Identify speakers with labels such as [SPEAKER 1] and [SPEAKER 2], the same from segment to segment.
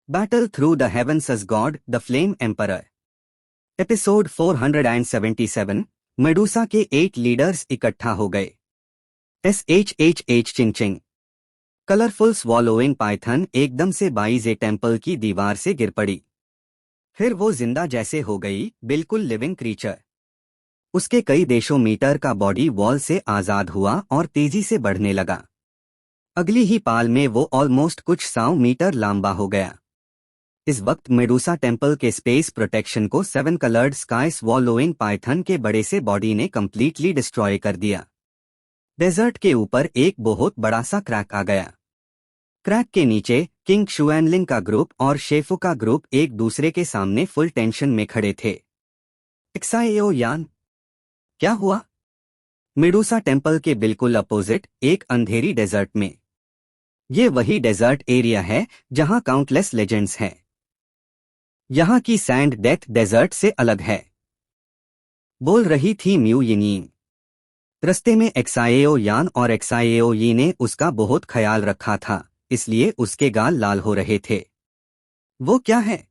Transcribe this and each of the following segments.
[SPEAKER 1] Battle Through the Heavens as God, the Flame Emperor. Episode 477। Medusa के 8 leaders इकट्ठा हो गए। चिंग कलरफुल स्वॉलोइंग पाइथन एकदम से बाइजे टेम्पल की दीवार से गिर पड़ी। फिर वो जिंदा जैसे हो गई, बिल्कुल लिविंग क्रीचर। उसके कई देशों मीटर का बॉडी वॉल से आजाद हुआ और तेजी से बढ़ने लगा। अगली ही पाल में वो ऑलमोस्ट कुछ 100 मीटर लंबा हो गया। इस वक्त मेडूसा टेम्पल के स्पेस प्रोटेक्शन को 7 कलर्ड स्काई स्वॉलोइंग पाइथन के बड़े से बॉडी ने कंप्लीटली डिस्ट्रॉय कर दिया। डेजर्ट के ऊपर एक बहुत बड़ा सा क्रैक आ गया। क्रैक के नीचे किंग शुएनलिंग का ग्रुप और शेफू का ग्रुप एक दूसरे के सामने फुल टेंशन में खड़े थे। एक्साएओ यान, क्या हुआ? मेडूसा टेम्पल के बिल्कुल अपोजिट एक अंधेरी डेजर्ट में। ये वही डेजर्ट एरिया है जहां काउंटलेस लेजेंड्स हैं। यहाँ की सैंड डेथ डेजर्ट से अलग है, बोल रही थी म्यू यिनिंग। रस्ते में एक्साएओ यान और एक्साएओ यी ने उसका बहुत ख्याल रखा था, इसलिए उसके गाल लाल हो रहे थे। वो क्या है?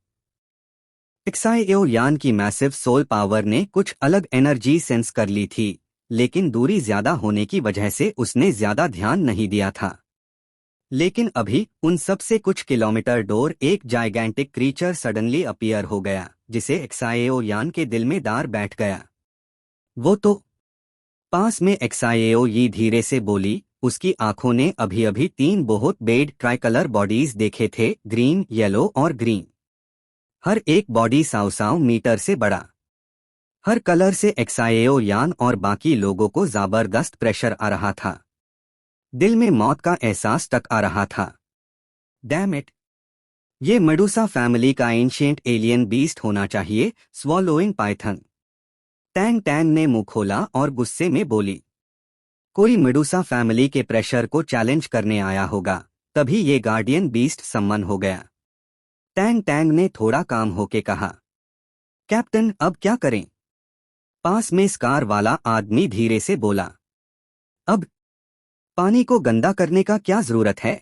[SPEAKER 1] एक्साएओ यान की मैसिव सोल पावर ने कुछ अलग एनर्जी सेंस कर ली थी, लेकिन दूरी ज्यादा होने की वजह से उसने ज्यादा ध्यान नहीं दिया था। लेकिन अभी उन सब से कुछ किलोमीटर दूर एक जाइगैंटिक क्रीचर सडनली अपीयर हो गया, जिसे एक्साएओ यान के दिल में दार बैठ गया। वो तो पास में एक्साएओ यी धीरे से बोली। उसकी आंखों ने अभी अभी 3 बहुत बेड ट्राइकलर बॉडीज देखे थे, ग्रीन, येलो और ग्रीन। हर एक बॉडी 100 मीटर से बड़ा। हर कलर से एक्साएओ यान और बाकी लोगों को जबरदस्त प्रेशर आ रहा था। दिल में मौत का एहसास तक आ रहा था। डैम इट, ये मेडूसा फैमिली का एंशिएंट एलियन बीस्ट होना चाहिए, स्वॉलोइंग पाइथन। टैंग टैंग ने मुंह खोला और गुस्से में बोली। कोई मेडूसा फैमिली के प्रेशर को चैलेंज करने आया होगा, तभी ये गार्डियन बीस्ट सम्मन हो गया। टैंग टैंग ने थोड़ा काम होके कहा। कैप्टन, अब क्या करें? पास में स्कार वाला आदमी धीरे से बोला। अब पानी को गंदा करने का क्या जरूरत है?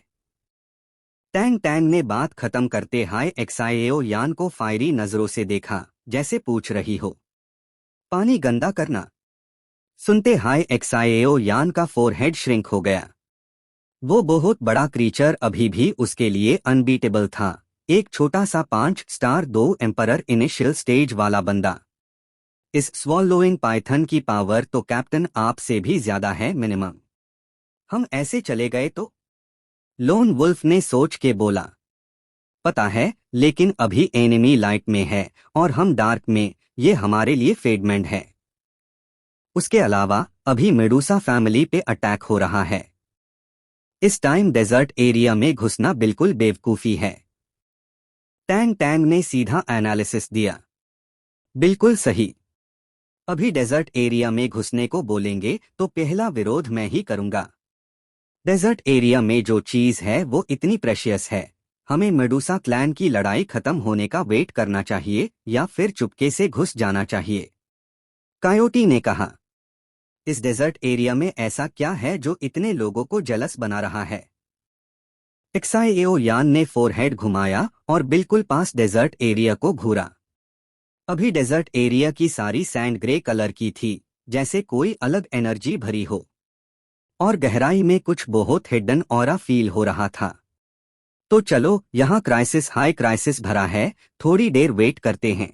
[SPEAKER 1] टैंग टैंग ने बात खत्म करते हाय एक्साएओ यान को फायरी नजरों से देखा, जैसे पूछ रही हो। पानी गंदा करना? सुनते हाय एक्साएओ यान का फोरहेड श्रिंक हो गया। वो बहुत बड़ा क्रीचर अभी भी उसके लिए अनबीटेबल था, एक छोटा सा 5 स्टार 2 एम्परर इनिशियल स्टेज वाला बंदा। इस स्वॉलोइंग पाइथन की पावर तो कैप्टन आपसे भी ज्यादा है मिनिमम। हम ऐसे चले गए तो? लोन वुल्फ ने सोच के बोला। पता है, लेकिन अभी एनिमी लाइट में है और हम डार्क में, ये हमारे लिए फेडमेंट है। उसके अलावा अभी मेडूसा फैमिली पे अटैक हो रहा है। इस टाइम डेजर्ट एरिया में घुसना बिल्कुल बेवकूफी है। टैंग टैंग ने सीधा एनालिसिस दिया। बिल्कुल सही। अभी डेजर्ट एरिया में घुसने को बोलेंगे तो पहला विरोध मैं ही करूंगा। डेजर्ट एरिया में जो चीज है वो इतनी प्रेशियस है, हमें मेडूसा क्लैन की लड़ाई खत्म होने का वेट करना चाहिए या फिर चुपके से घुस जाना चाहिए। कायोटी ने कहा। इस डेजर्ट एरिया में ऐसा क्या है जो इतने लोगों को जलस बना रहा है? एक्साएओ यान ने फोरहेड घुमाया और बिल्कुल पास डेजर्ट एरिया को घूरा। अभी डेजर्ट एरिया की सारी सैंड ग्रे कलर की थी, जैसे कोई अलग एनर्जी भरी हो, और गहराई में कुछ बहुत हिडन ऑरा फील हो रहा था। तो चलो, यहाँ क्राइसिस हाई क्राइसिस भरा है, थोड़ी देर वेट करते हैं,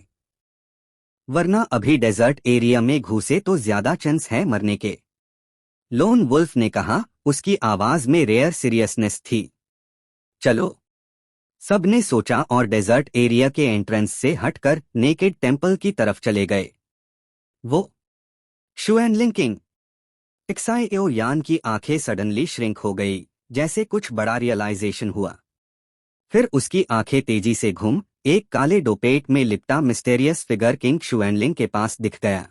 [SPEAKER 1] वरना अभी डेजर्ट एरिया में घुसे तो ज्यादा चांस है मरने के। लोन वुल्फ ने कहा, उसकी आवाज में रेयर सीरियसनेस थी। चलो, सबने सोचा और डेजर्ट एरिया के एंट्रेंस से हटकर नेकेड टेम्पल की तरफ चले गए। वो शुएनलिंग किंग। एक्साएओ यान की आंखें सडनली श्रिंक हो गई, जैसे कुछ बड़ा रियलाइजेशन हुआ। फिर उसकी आंखें तेजी से घूम एक काले डोपेट में लिपटा मिस्टेरियस फिगर किंग शुएनलिंग के पास दिख गया।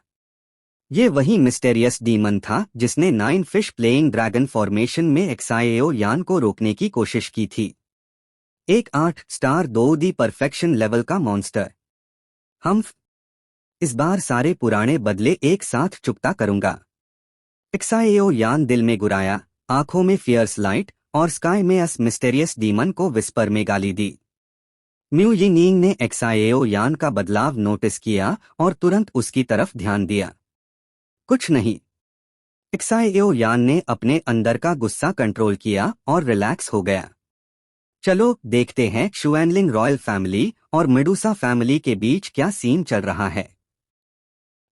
[SPEAKER 1] ये वही मिस्टेरियस डीमन था जिसने 9 फिश प्लेइंग ड्रैगन फॉर्मेशन में एक्साएओ यान को रोकने की कोशिश की थी। एक 8 स्टार 2 दी परफेक्शन लेवल का मॉन्स्टर। हम इस बार सारे पुराने बदले एक साथ चुकता करूंगा। एक्साएओ यान दिल में गुराया, आंखों में फियर्स लाइट, और स्काई में अस मिस्टेरियस डीमन को विस्पर में गाली दी। म्यू यिंग ने एक्साएओ यान का बदलाव नोटिस किया और तुरंत उसकी तरफ ध्यान दिया। कुछ नहीं। एक्साएओ यान ने अपने अंदर का गुस्सा कंट्रोल किया और रिलैक्स हो गया। चलो देखते हैं शुएनलिंग रॉयल फैमिली और मेडुसा फैमिली के बीच क्या सीन चल रहा है।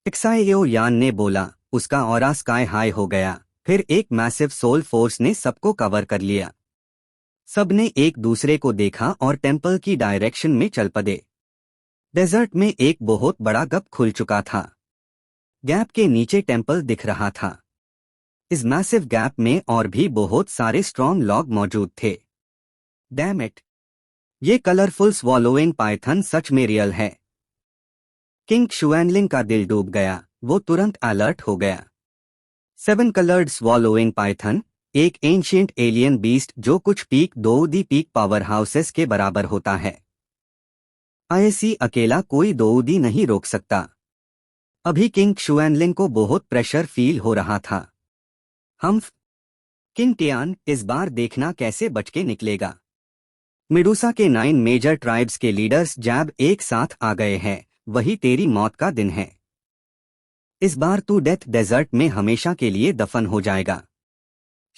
[SPEAKER 1] एक्साएओ यान ने बोला। उसका ऑरा स्काई हाई हो गया। फिर एक मैसिव सोल फोर्स ने सबको कवर कर लिया। सबने एक दूसरे को देखा और टेंपल की डायरेक्शन में चल पड़े। डेजर्ट में एक बहुत बड़ा गैप खुल चुका था। गैप के नीचे टेंपल दिख रहा था। इस मैसिव गैप में और भी बहुत सारे स्ट्रॉन्ग लॉग मौजूद थे। Damn it! ये कलरफुल स्वॉलोइंग पाइथन सच में रियल है। किंग शुएनलिंग का दिल डूब गया। वो तुरंत अलर्ट हो गया। 7 कलर्ड स्वॉलोइंग पाइथन, एक एंशिएंट एलियन बीस्ट जो कुछ पीक 2 दी पीक पावर हाउसेस के बराबर होता है। आईएसी अकेला कोई 2 दी नहीं रोक सकता। अभी किंग शुएनलिंग को बहुत प्रेशर फील हो रहा था। किंग टियान इस बार देखना कैसे बच के निकलेगा। मेडुसा के 9 मेजर ट्राइब्स के लीडर्स जैब एक साथ आ गए हैं। वही तेरी मौत का दिन है। इस बार तू डेथ डेजर्ट में हमेशा के लिए दफन हो जाएगा।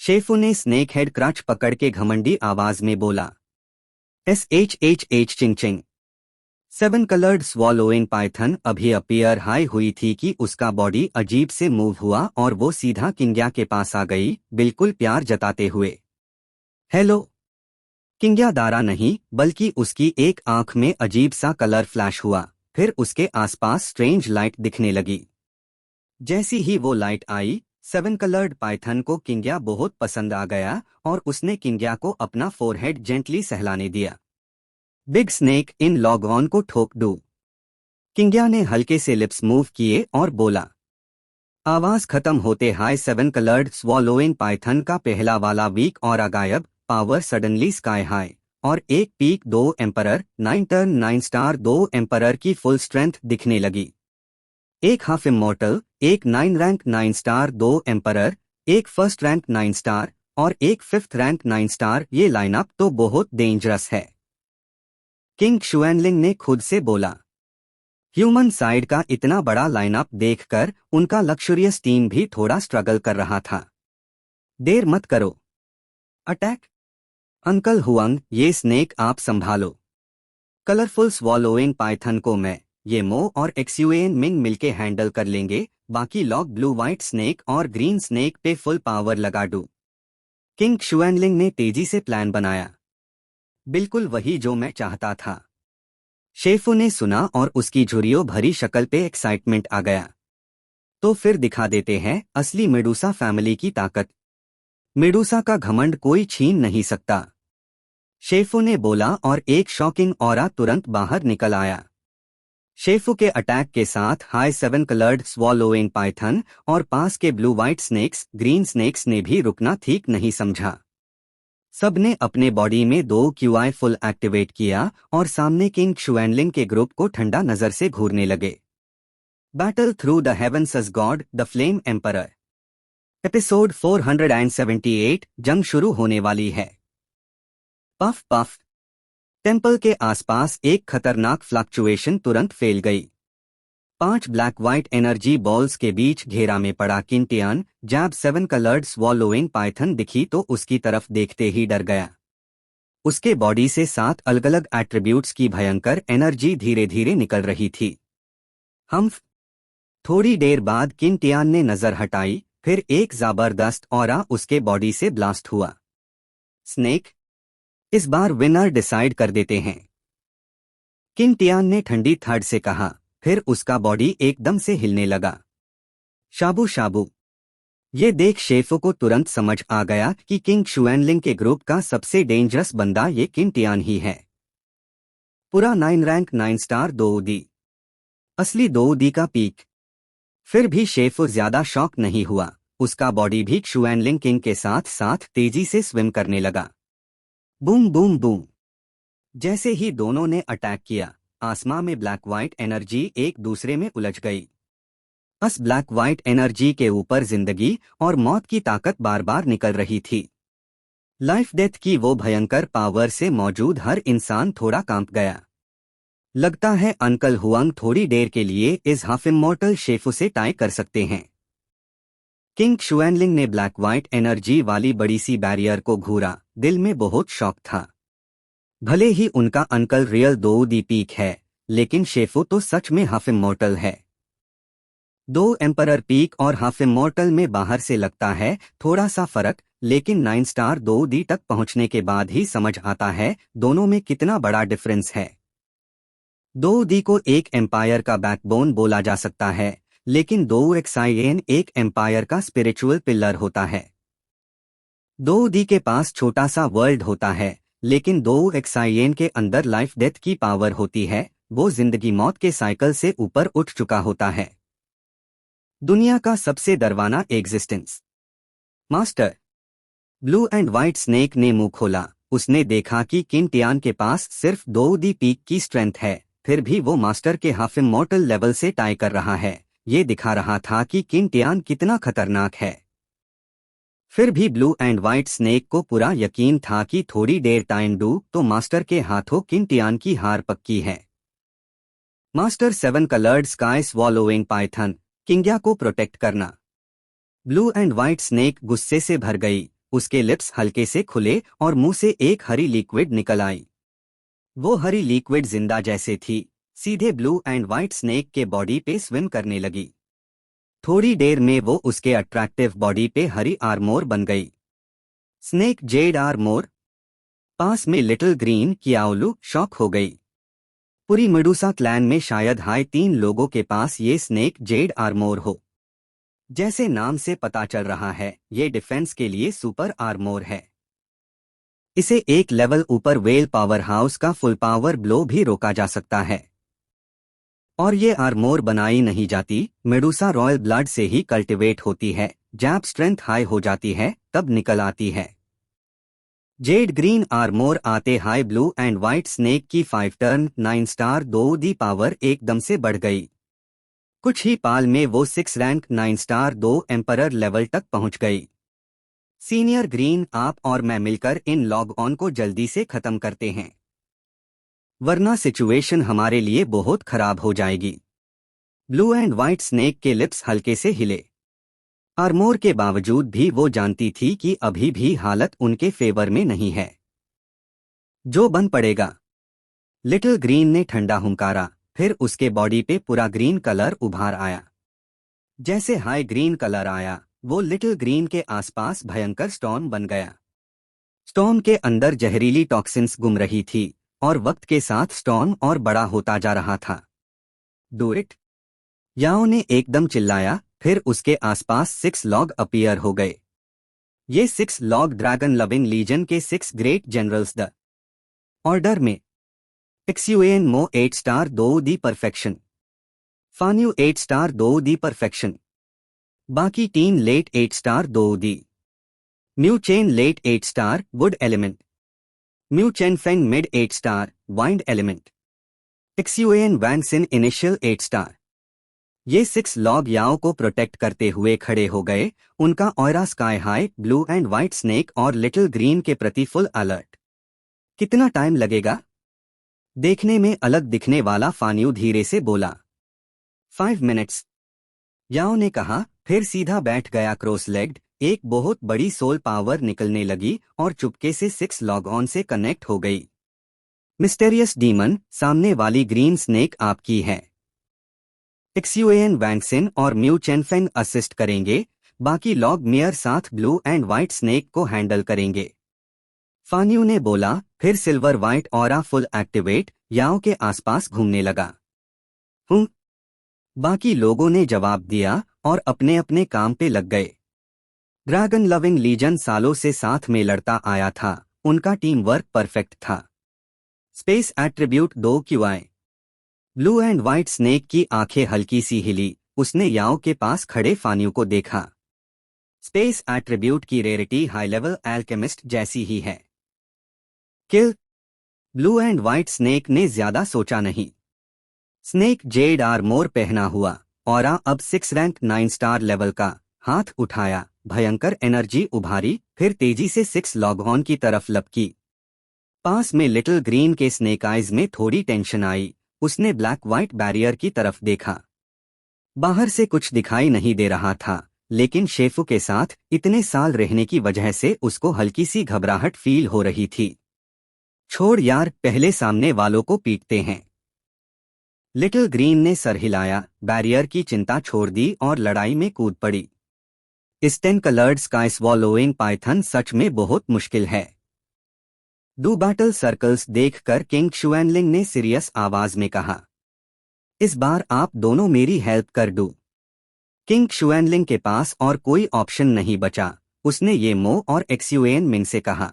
[SPEAKER 1] शेफू ने स्नेक हेड क्रच पकड़ के घमंडी आवाज में बोला। चिंग चिंग। 7 कलर्ड स्वॉलोइंग पाइथन अभी अपीयर हाई हुई थी कि उसका बॉडी अजीब से मूव हुआ और वो सीधा किंग्या के पास आ गई, बिल्कुल प्यार जताते हुए। हेलो। किंग्या दारा नहीं बल्कि उसकी एक आंख में अजीब सा कलर फ्लैश हुआ। फिर उसके आसपास स्ट्रेंज लाइट दिखने लगी। जैसी ही वो लाइट आई, 7 कलर्ड पाइथन को किंग्या बहुत पसंद आ गया और उसने किंग्या को अपना फोरहेड जेंटली सहलाने दिया। Big snake in log on को ठोक दो। किंग्या ने हल्के से लिप्स मूव किए और बोला। आवाज खत्म होते हाय 7 कलर्ड स्वॉलोइंग पाइथन का पहला वाला वीक और गायब, पावर सडनली स्काई हाई और एक peak 2 emperor 9 turn 9 star 2 emperor की फुल स्ट्रेंथ दिखने लगी। एक हाफ इमॉर्टल, एक 9 रैंक 9 स्टार 2 एम्परर, एक फर्स्ट रैंक 9 स्टार और एक 5th रैंक 9 स्टार। ये लाइनअप तो बहुत डेंजरस है। किंग शुएनलिंग ने खुद से बोला। ह्यूमन साइड का इतना बड़ा लाइनअप देखकर उनका लक्सुरियस टीम भी थोड़ा स्ट्रगल कर रहा था। देर मत करो। अटैक! अंकल हुआंग, ये स्नेक आप संभालो। कलरफुल स्वॉलोइंग पाइथन को मैं, ये मो और एक्सयूएन मिंग मिलके हैंडल कर लेंगे। बाकी लॉग ब्लू व्हाइट स्नेक और ग्रीन स्नेक पे फुल पावर लगा दूं। किंग शुएनलिंग ने तेजी से प्लान बनाया। बिल्कुल वही जो मैं चाहता था। शेफू ने सुना और उसकी झुर्रियों भरी शक्ल पे एक्साइटमेंट आ गया। तो फिर दिखा देते हैं असली मेडुसा फैमिली की ताकत। मेडुसा का घमंड कोई छीन नहीं सकता। शेफू ने बोला और एक शॉकिंग ऑरा तुरंत बाहर निकल आया। शेफू के अटैक के साथ हाई 7 कलर्ड स्वॉलोइंग पाइथन और पास के blue white snakes, green snakes ने भी रुकना ठीक नहीं समझा। सबने अपने बॉडी में 2 क्यूआई फुल एक्टिवेट किया और सामने किंग शुएनलिंग के ग्रुप को ठंडा नजर से घूरने लगे। Battle through the heavens as god the flame emperor. Episode 478 जंग शुरू होने वाली है। Puff puff. टेंपल के आसपास एक खतरनाक फ्लक्चुएशन तुरंत फैल गई। 5 ब्लैक व्हाइट एनर्जी बॉल्स के बीच घेरा में पड़ा किंग टियान जैब 7 कलर्ड स्वॉलोइंग पाइथन दिखी तो उसकी तरफ देखते ही डर गया। उसके बॉडी से 7 अलग अलग एट्रीब्यूट्स की भयंकर एनर्जी धीरे धीरे निकल रही थी। थोड़ी देर बाद किंग टियान ने नजर हटाई, फिर एक जबरदस्त ऑरा उसके बॉडी से ब्लास्ट हुआ। स्नेक! इस बार विनर डिसाइड कर देते हैं। किंग टियान ने ठंडी थर्ड से कहा, फिर उसका बॉडी एकदम से हिलने लगा। शाबू शाबू! ये देख शेफो को तुरंत समझ आ गया कि किंग शुएनलिंग के ग्रुप का सबसे डेंजरस बंदा ये किंग टियान ही है। पूरा 9 रैंक 9 स्टार 2 दी। असली 2 दी का पीक। फिर भी शेफो ज्यादा शॉक नहीं हुआ। उसका बॉडी भी शुएनलिंग किंग के साथ साथ तेजी से स्विम करने लगा। Boom boom boom. जैसे ही दोनों ने अटैक किया, आसमां में ब्लैक व्हाइट एनर्जी एक दूसरे में उलझ गई। बस ब्लैक व्हाइट एनर्जी के ऊपर जिंदगी और मौत की ताकत बार बार निकल रही थी। लाइफ डेथ की वो भयंकर पावर से मौजूद हर इंसान थोड़ा कांप गया। लगता है अंकल हुआंग थोड़ी देर के लिए इस हाफ इमॉर्टल शेफू से टाई कर सकते हैं। किंग शुएनलिंग ने ब्लैक व्हाइट एनर्जी वाली बड़ी सी बैरियर को घूरा, दिल में बहुत शौक था। भले ही उनका अंकल रियल दो दी पीक है, लेकिन शेफू तो सच में हाफ इमॉर्टल है। दो एम्परर पीक और हाफ इमॉर्टल में बाहर से लगता है थोड़ा सा फर्क, लेकिन 9 स्टार दो दी तक पहुंचने के बाद ही समझ आता है दोनों में कितना बड़ा डिफरेंस है। दो दी को एक एम्पायर का बैकबोन बोला जा सकता है, लेकिन दो एक्साइएन एक एम्पायर का स्पिरिचुअल पिलर होता है। दो दी के पास छोटा सा वर्ल्ड होता है, लेकिन दो एक्साइएन के अंदर लाइफ डेथ की पावर होती है। वो जिंदगी मौत के साइकिल से ऊपर उठ चुका होता है। दुनिया का सबसे डरवाना existence. Master. Blue and white snake ने मुंह खोला। उसने देखा कि किन टियान के पास सिर्फ दो दी पीक की स्ट्रेंथ है, फिर भी वो मास्टर के हाफ इमॉर्टल लेवल से टाई कर रहा है। ये दिखा रहा था कि किन टियान कितना खतरनाक है। फिर भी ब्लू एंड व्हाइट स्नेक को पूरा यकीन था कि थोड़ी देर टाइम दू तो मास्टर के हाथों किन टियान की हार पक्की है। Master 7 coloured sky swallowing python, किंग्या को प्रोटेक्ट करना। ब्लू एंड व्हाइट स्नेक गुस्से से भर गई। उसके लिप्स हल्के से खुले और मुंह से एक हरी लिक्विड निकल आई। वो हरी लिक्विड जिंदा जैसे थी, सीधे ब्लू एंड व्हाइट स्नेक के बॉडी पे स्विम करने लगी। थोड़ी देर में वो उसके अट्रैक्टिव बॉडी पे हरी आर्मोर बन गई। Snake Z armour. पास में लिटिल ग्रीन कियाओलू शॉक हो गई। पूरी मेडूसा क्लैन में शायद हाई 3 लोगों के पास ये स्नेक जेड आर्मोर हो। जैसे नाम से पता चल रहा है, ये डिफेंस के लिए सुपर आर्मोर है। इसे एक लेवल ऊपर वेल पावर हाउस का फुल पावर ब्लो भी रोका जा सकता है। और ये आर्मोर बनाई नहीं जाती, मेडूसा रॉयल ब्लड से ही कल्टिवेट होती है। जब स्ट्रेंथ हाई हो जाती है तब निकल आती है। जेड ग्रीन आर्मोर आते high blue and white snake की 5 टर्न 9 स्टार 2 दी पावर एकदम से बढ़ गई। कुछ ही पाल में वो 6 रैंक 9 स्टार 2 एम्परर लेवल तक पहुंच गई। सीनियर ग्रीन, आप और मैं मिलकर इन लॉग ऑन को जल्दी से खत्म करते हैं, वरना सिचुएशन हमारे लिए बहुत खराब हो जाएगी। ब्लू एंड व्हाइट स्नेक के लिप्स हल्के से हिले। आर्मोर के बावजूद भी वो जानती थी कि अभी भी हालत उनके फेवर में नहीं है। जो बन पड़ेगा। लिटिल ग्रीन ने ठंडा हुंकारा, फिर उसके बॉडी पे पूरा ग्रीन कलर उभार आया। जैसे हाई ग्रीन कलर आया, वो लिटिल ग्रीन के आसपास भयंकर स्टॉर्म बन गया। स्टॉर्म के अंदर जहरीली टॉक्सिन्स घूम रही थी और वक्त के साथ स्टॉर्म और बड़ा होता जा रहा था। डू इट, याओ ने एकदम चिल्लाया। फिर उसके आसपास 6 लॉग अपीयर हो गए। ये 6 लॉग ड्रैगन लविंग लीजन के 6 ग्रेट जनरल्स द ऑर्डर में। एक्सयूएन मो 8 स्टार 2 दी परफेक्शन। फान्यू 8 स्टार 2 दी परफेक्शन। बाकी टीम लेट 8 स्टार 2 दी। म्यू चेन लेट 8 स्टार वुड एलिमेंट। म्यू चेन फेंग मिड 8 स्टार वाइंड एलिमेंट। एक्सयूएन वैंगसिन इनिशियल 8 स्टार। ये 6 लॉग याओ को प्रोटेक्ट करते हुए खड़े हो गए। उनका aura sky high, blue and white snake और लिटिल ग्रीन के प्रति फुल अलर्ट। कितना टाइम लगेगा? देखने में अलग दिखने वाला फान्यू धीरे से बोला। 5 मिनट्स, याओ ने कहा, फिर सीधा बैठ गया क्रॉस लेग्ड। एक बहुत बड़ी सोल पावर निकलने लगी और चुपके से 6 लॉग ऑन से कनेक्ट हो गई। मिस्टेरियस डीमन, सामने वाली ग्रीन स्नेक आपकी है। एक्सयूएन वैंगसिन और म्यू चेनफेंग असिस्ट करेंगे, बाकी लॉग मेयर साथ ब्लू एंड व्हाइट स्नेक को हैंडल करेंगे। फान्यू ने बोला, फिर silver white aura full activate, याओ के आसपास घूमने लगा। बाकी लोगों ने जवाब दिया और अपने अपने काम पे लग गए। ड्रैगन लविंग लीजन सालों से साथ में लड़ता आया था, उनका टीम वर्क परफेक्ट था। स्पेस एट्रीब्यूट 2 क्यों आए? ब्लू एंड व्हाइट स्नेक की आंखें हल्की सी हिली। उसने याओ के पास खड़े फान्यू को देखा। स्पेस एट्रीब्यूट की रेयरिटी हाई लेवल एल्केमिस्ट जैसी ही है। किल। ब्लू एंड व्हाइट स्नेक ने ज्यादा सोचा नहीं। स्नेक जेड आर्मोर पहना हुआ, ऑरा अब 6 रैंक 9 स्टार लेवल का। हाथ उठाया, भयंकर एनर्जी उभारी, फिर तेजी से 6 लॉग ऑन की तरफ लपकी। पास में लिटिल ग्रीन के स्नेक आइज में थोड़ी टेंशन आई। उसने ब्लैक व्हाइट बैरियर की तरफ देखा। बाहर से कुछ दिखाई नहीं दे रहा था, लेकिन शेफू के साथ इतने साल रहने की वजह से उसको हल्की सी घबराहट फील हो रही थी। छोड़ यार, पहले सामने वालों को पीटते हैं। लिटिल ग्रीन ने सर हिलाया, बैरियर की चिंता छोड़ दी और लड़ाई में कूद पड़ी। इस 10 कलर्ड स्काई स्वॉलोइंग पाइथन सच में बहुत मुश्किल है। डू बैटल सर्कल्स देखकर किंग शुएनलिंग ने सीरियस आवाज में कहा, इस बार आप दोनों मेरी हेल्प कर दो। किंग शुएनलिंग के पास और कोई ऑप्शन नहीं बचा। उसने ये मो और एक्सयूएन मिंग से कहा।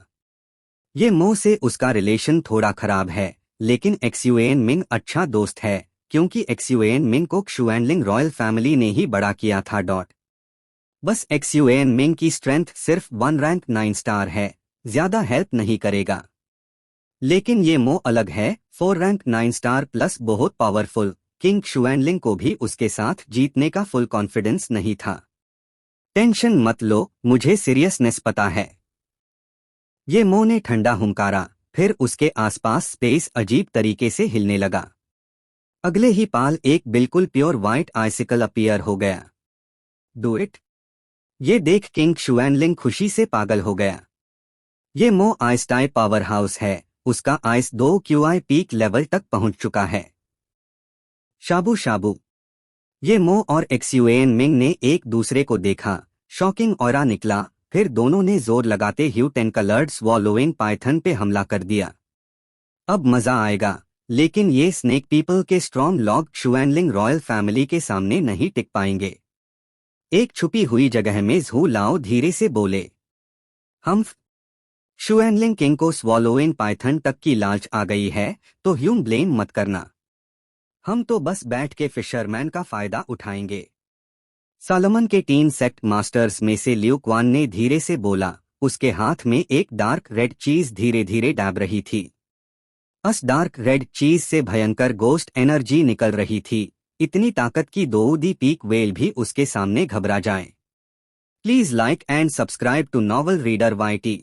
[SPEAKER 1] ये मो से उसका रिलेशन थोड़ा खराब है, लेकिन एक्सयूएन मिंग अच्छा दोस्त है, क्योंकि एक्सयूएन मिंग को शुएनलिंग रॉयल फैमिली ने ही बड़ा किया था। बस एक्सयूएन मिंग की स्ट्रेंथ सिर्फ 1 रैंक 9 स्टार है, ज्यादा हेल्प नहीं करेगा। लेकिन ये मो अलग है, 4 रैंक 9 स्टार प्लस बहुत पावरफुल। किंग शुएनलिंग को भी उसके साथ जीतने का फुल कॉन्फिडेंस नहीं था। टेंशन मत लो, मुझे सीरियसनेस पता है। ये मो ने ठंडा हुंकारा, फिर उसके आसपास स्पेस अजीब तरीके से हिलने लगा। अगले ही पाल एक बिल्कुल प्योर व्हाइट आइसिकल अपीयर हो गया। Do it. ये देख किंग शुएनलिंग खुशी से पागल हो गया। ये मो आइस टाइप पावर हाउस है, उसका आइस 2 क्यूआई पीक लेवल तक पहुंच चुका है। शाबू शाबू। ये मो और एक्सयूएन मिंग ने एक दूसरे को देखा, शॉकिंग ऑरा निकला, फिर दोनों ने जोर लगाते ह्यू 10 कलर्ड स्वॉलोइंग पाइथन पे हमला कर दिया। अब मजा आएगा, लेकिन ये स्नेक पीपल के स्ट्रॉन्ग लॉग शुएनलिंग रॉयल फैमिली के सामने नहीं टिक पाएंगे। एक छुपी हुई जगह में झू लाओ धीरे से बोले, हम शुएनलिंग किंग को स्वॉलोइंग पाइथन तक की लालच आ गई है, तो ह्यूम ब्लेम मत करना। हम तो बस बैठ के फिशरमैन का फायदा उठाएंगे। सालोमन के 3 सेक्ट मास्टर्स में से ल्यू क्वान ने धीरे से बोला, उसके हाथ में एक डार्क रेड चीज धीरे धीरे डैब रही थी। उस डार्क रेड चीज से भयंकर गोस्ट एनर्जी निकल रही थी, इतनी ताकत की 2 पीक वेल भी उसके सामने घबरा जाएं। Please like and subscribe to novel reader YT।